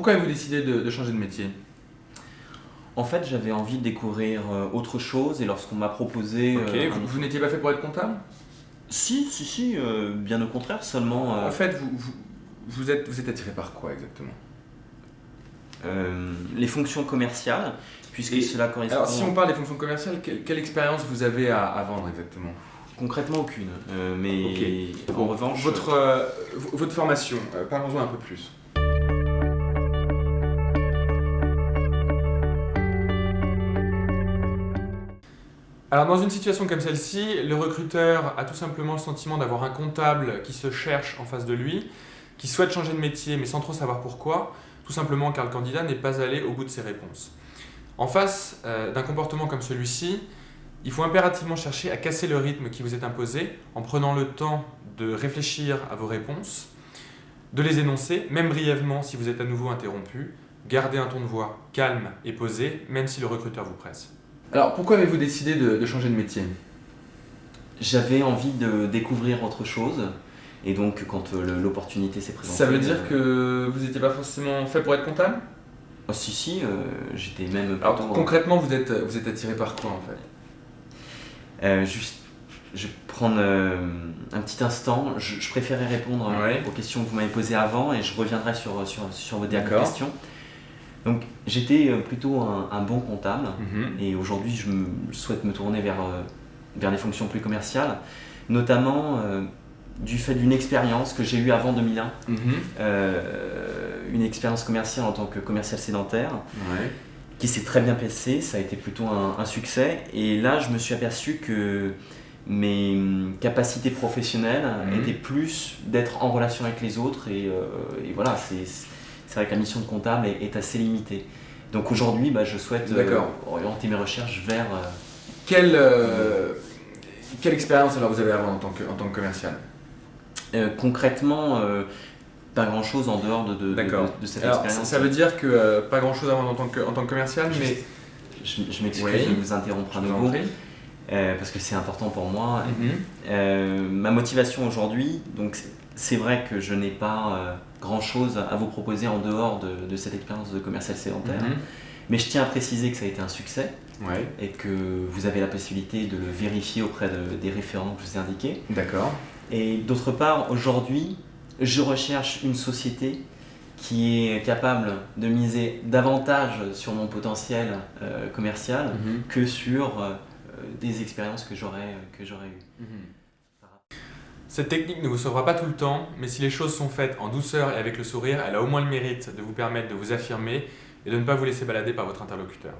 Pourquoi avez-vous décidé de changer de métier? En fait, j'avais envie de découvrir autre chose et lorsqu'on m'a proposé... Ok, vous n'étiez pas fait pour être comptable? Si, bien au contraire, seulement En fait, vous êtes attiré par quoi exactement? les fonctions commerciales, puisque Et cela correspond... alors, si on parle des fonctions commerciales, quelle expérience vous avez à vendre exactement? Concrètement, aucune. Mais Ok. en revanche... Votre formation, parlons-en un peu plus. Alors dans une situation comme celle-ci, le recruteur a tout simplement le sentiment d'avoir un comptable qui se cherche en face de lui, qui souhaite changer de métier mais sans trop savoir pourquoi, tout simplement car le candidat n'est pas allé au bout de ses réponses. En face d'un comportement comme celui-ci, il faut impérativement chercher à casser le rythme qui vous est imposé en prenant le temps de réfléchir à vos réponses, de les énoncer, même brièvement si vous êtes à nouveau interrompu, garder un ton de voix calme et posé, même si le recruteur vous presse. Alors pourquoi avez-vous décidé de changer de métier? J'avais envie de découvrir autre chose, et donc quand l'opportunité s'est présentée... Ça veut dire que vous n'étiez pas forcément fait pour être comptable? Oh, si, j'étais même Alors plutôt... concrètement, vous êtes attiré par quoi en fait? Juste, je vais prendre un petit instant. Je préférais répondre aux questions que vous m'avez posées avant et je reviendrai sur vos dernières questions. Donc, j'étais plutôt un bon comptable et aujourd'hui, je souhaite me tourner vers des fonctions plus commerciales, notamment du fait d'une expérience que j'ai eue avant 2001, une expérience commerciale en tant que commercial sédentaire. Qui s'est très bien passé, ça a été plutôt un succès. Et là, je me suis aperçu que mes capacités professionnelles étaient plus d'être en relation avec les autres. Et voilà, c'est vrai que la mission de comptable est assez limitée. Donc aujourd'hui, je souhaite orienter mes recherches vers... Quelle expérience alors vous avez avant en tant que commercial? Concrètement, pas grand chose en dehors de cette expérience. Ça veut dire que pas grand chose avant en tant que commercial, mais... Je m'excuse de vous interrompre à nouveau, parce que c'est important pour moi. Ma motivation aujourd'hui, donc c'est vrai que je n'ai pas grand chose à vous proposer en dehors de cette expérience de commercial sédentaire, mais je tiens à préciser que ça a été un succès et que vous avez la possibilité de le vérifier auprès des référents que je vous ai indiqués. D'accord. Et d'autre part, aujourd'hui, je recherche une société qui est capable de miser davantage sur mon potentiel commercial que sur des expériences que j'aurais eues. Cette technique ne vous sauvera pas tout le temps, mais si les choses sont faites en douceur et avec le sourire, elle a au moins le mérite de vous permettre de vous affirmer et de ne pas vous laisser balader par votre interlocuteur.